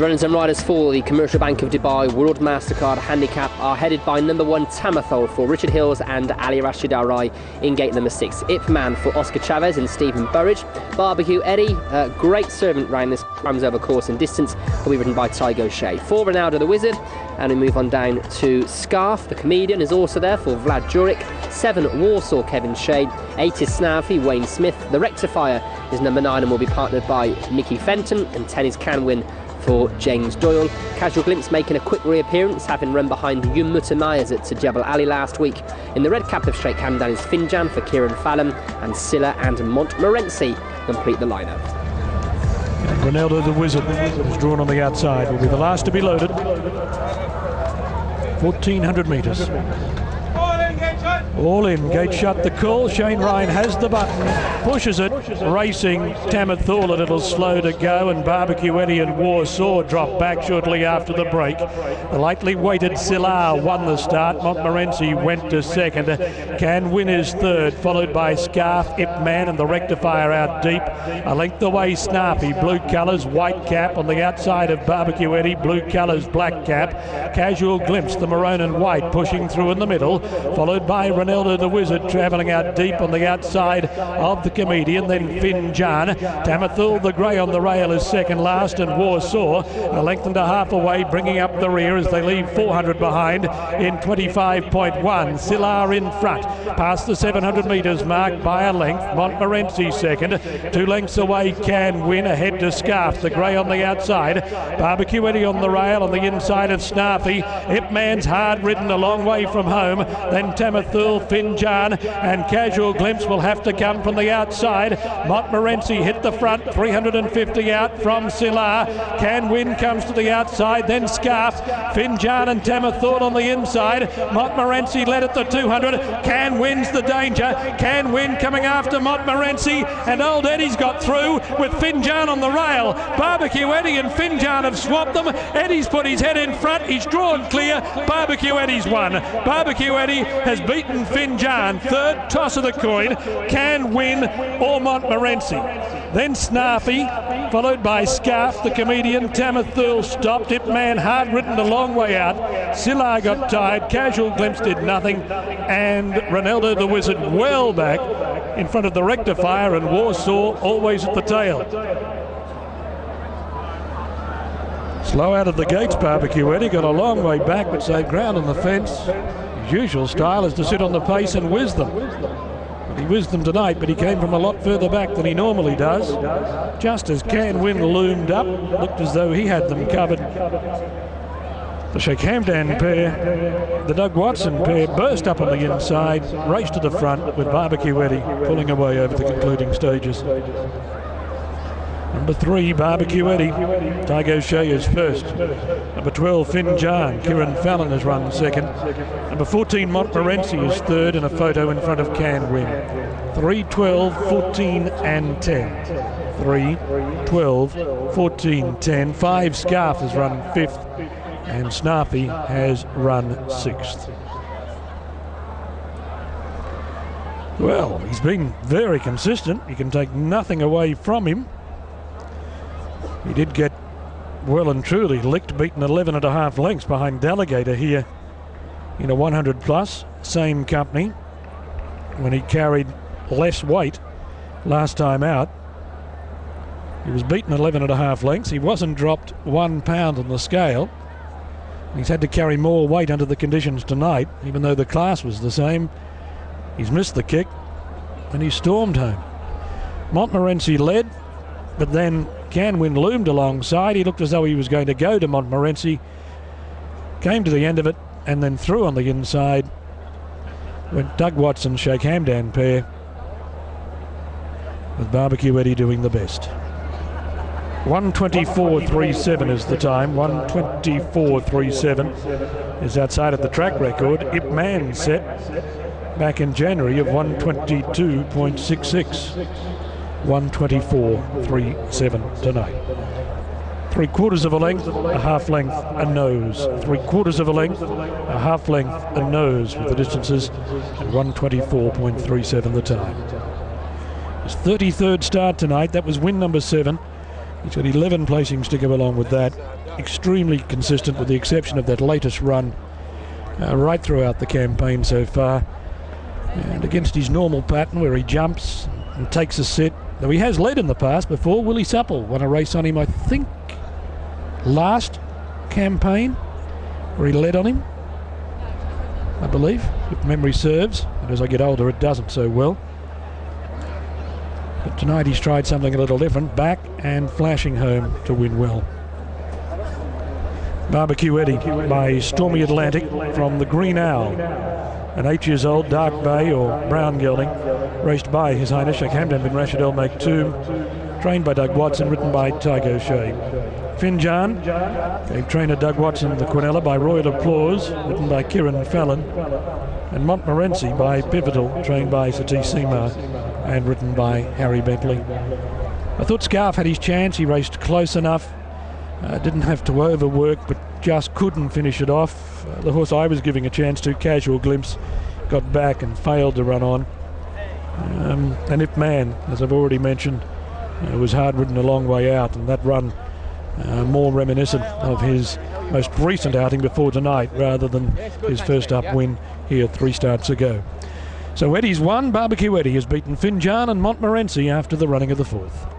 runners and riders for the Commercial Bank of Dubai World MasterCard Handicap are headed by number 1 Tamathol for Richard Hills and Ali Rashid Al-Rai in gate number 6. Ip Man for Oscar Chavez and Stephen Burridge. Barbecue Eddie, great servant round this times over course and distance, will be ridden by Tygo Shea. For Ronaldo the Wizard, and we move on down to Scarf. The Comedian is also there for Vlad Juric. 7 Warsaw Kevin Shea. 8 is Snaffy Wayne Smith. The Rectifier is number 9 and will be partnered by Mickey Fenton, and 10 is Can Win for James Doyle. Casual Glimpse making a quick reappearance, having run behind Yumutanayas at Jebel Ali last week. In the red cap of straight Camden is Finjaan for Kieran Fallon, and Silla and Montmorency complete the lineup. Ronaldo the Wizard is drawn on the outside, will be the last to be loaded. 1400 metres. All in, gate shut, the call. Shane Ryan has the button, pushes it, racing Tamathul a little slow to go, and Barbecue Eddie and Warsaw drop back shortly after the break. The lightly weighted Silla won the start. Montmorency went to second. Can Win is third, followed by Scarf, Ip Man and the Rectifier out deep. A length away Snappy, blue colours, white cap on the outside of Barbecue Eddie, blue colours, black cap. Casual Glimpse, the maroon and white, pushing through in the middle, followed by Ronaldo the Wizard travelling out deep on the outside of the Comedian, then Finjaan. Tamathul the grey on the rail is second last, and Warsaw a length and a half away, bringing up the rear as they leave 400 behind in 25.1. Silla in front, past the 700 metres mark by a length. Montmorency second, 2 lengths away Can Win, ahead to Scarf, the grey on the outside. Barbecue Eddie on the rail on the inside of Snaffy. Ip Man's hard ridden a long way from home, then Tamathul, Finjaan and Casual Glimpse will have to come from the outside. Montmorency hit the front, 350 out from Silla. Can Win comes to the outside, then Scarf. Finjaan and Tamathul on the inside. Montmorency led at the 200. Can Win's the danger. Can Win coming after Montmorency, and Old Eddie's got through with Finjaan on the rail. Barbecue Eddie and Finjaan have swapped them. Eddie's put his head in front, he's drawn clear. Barbecue Eddie's won. Barbecue Eddie has beaten Finjaan. Third toss of the coin, Can Win or Montmorency. Then Snaffy, followed by Scarf, the Comedian. Tamathul stopped. Ip Man hard ridden a long way out. Silla got tired. Casual Glimpse did nothing, and Ronaldo the Wizard well back in front of the Rectifier, and Warsaw always at the tail. Slow out of the gates, Barbecue Eddie got a long way back but saved ground on the fence. His usual style is to sit on the pace and whiz them. He whizzed them tonight, but he came from a lot further back than he normally does. Just as Can Win loomed up, looked as though he had them covered. The Sheikh Hamdan pair, the Doug Watson pair, burst up on the inside, raced to the front with Barbecue Eddie pulling away over the concluding stages. Number 3, Barbecue Eddie. Tygo Shea is first. Number 12, Finjaan. Kieran Fallon has run second. Number 14, Montmorency is third, in a photo in front of Can Win. 3, 12, 14 and 10. 3, 12, 14, 10. 5, Scarf has run 5th, and Snaffy has run 6th. Well, he's been very consistent. You can take nothing away from him. He did get well and truly licked, beaten 11.5 lengths behind Delegator here in a 100 plus, same company, when he carried less weight last time out. He was beaten 11.5 lengths. He wasn't dropped 1 pound on the scale. He's had to carry more weight under the conditions tonight, even though the class was the same. He's missed the kick and he stormed home. Montmorency led, but then Can Win loomed alongside. He looked as though he was going to go to Montmorency, came to the end of it, and then through on the inside went Doug Watson, Sheikh Hamdan pair, with Barbecue Eddie doing the best. 1:24.37 is the time. 1:24.37 is outside of the track record. Ip Man set back in January of 1:22.66. 1:24.37 tonight. 3/4 of a length, a half length, a nose. 3/4 of a length, a half length, a nose, with the distances at 1:24.37 the time. His 33rd start tonight. That was win number 7. He's got 11 placings to go along with that. extremely consistent with the exception of that latest run right throughout the campaign so far. And against his normal pattern where he jumps and takes a set, though he has led in the past before. Willie Supple won a race on him, I think, last campaign, where he led on him, I believe, if memory serves. And as I get older, it doesn't so well. But tonight he's tried something a little different, back and flashing home to win well. Barbecue Eddie by Stormy Atlantic from the Green Owl, an 8 years old dark bay or brown gelding, raced by His Highness Sheikh Hamdan bin Rashid Al Maktoum, trained by Doug Watson, written by Tygo Shea. Finjaan gave trainer Doug Watson the Quinella by Royal Applause, written by Kieran Fallon, and Montmorency by Pivotal, trained by Satish Seema and written by Harry Bentley. I thought Scarf had his chance. He raced close enough, didn't have to overwork, but just couldn't finish it off. The horse I was giving a chance to, Casual Glimpse, got back and failed to run on. And If Man, as I've already mentioned, was hard ridden a long way out, and that run more reminiscent of his most recent outing before tonight rather than his first up win here 3 starts ago. So Eddie's won. Barbecue Eddie has beaten Finjaan and Montmorency after the running of the 4th.